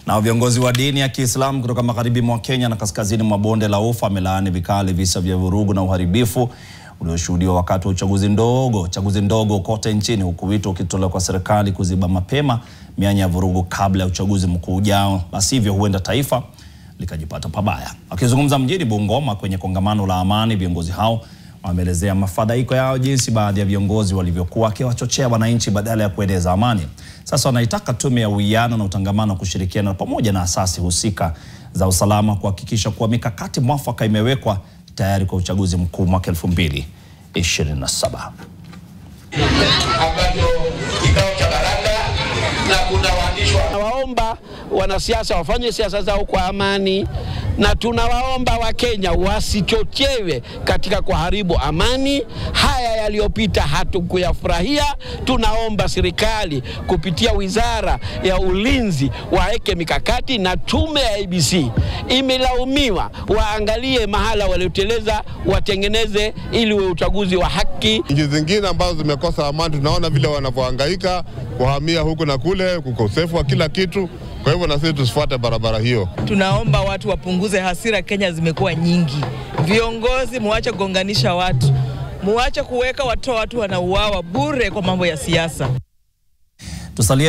Na viongozi wa dini ya Kiislamu kutoka magharibi mwa Kenya na kaskazini mwa bonde la Ufa wamelaani vikali visa vya vurugu na uharibifu ulioshuhudiwa wakati wa uchaguzi ndogo kote nchini, huku wito ukitolewa kwa serikali kuziba mapema mianya ya vurugu kabla ya uchaguzi mkuu ujao, basivyo huenda taifa likajipata pabaya. Akizungumza mjini Bungoma kwenye kongamano la amani, viongozi hao wameelezea mafadhaiko yao jinsi baadhi ya viongozi walivyokuwa wakiwachochea wananchi badala ya kueneza amani. Sasa wanaitaka tume ya uwiano na utangamano kushirikiana pamoja na asasi husika za usalama kuhakikisha kuwa mikakati mwafaka imewekwa tayari kwa uchaguzi mkuu mwaka 2027. Nawaomba wanasiasa wafanye siasa zao kwa amani, na tunawaomba Wakenya wasichochewe katika kuharibu amani. Haya yaliyopita hatukuyafurahia. Tunaomba serikali kupitia Wizara ya Ulinzi waeke mikakati, na tume ya IEBC imelaumiwa, waangalie mahala walioteleza, watengeneze ili uwe uchaguzi wa haki. Nchi zingine ambazo zimekosa amani tunaona vile wanavyohangaika kuhamia huku na kule, ukosefu wa kila kitu. Kwa hivyo na sisi tusifuate barabara hiyo. Tunaomba watu wapunguze hasira. Kenya zimekuwa nyingi. Viongozi muache kugonganisha watu. Muache kuweka watu wanauawa bure kwa mambo ya siasa.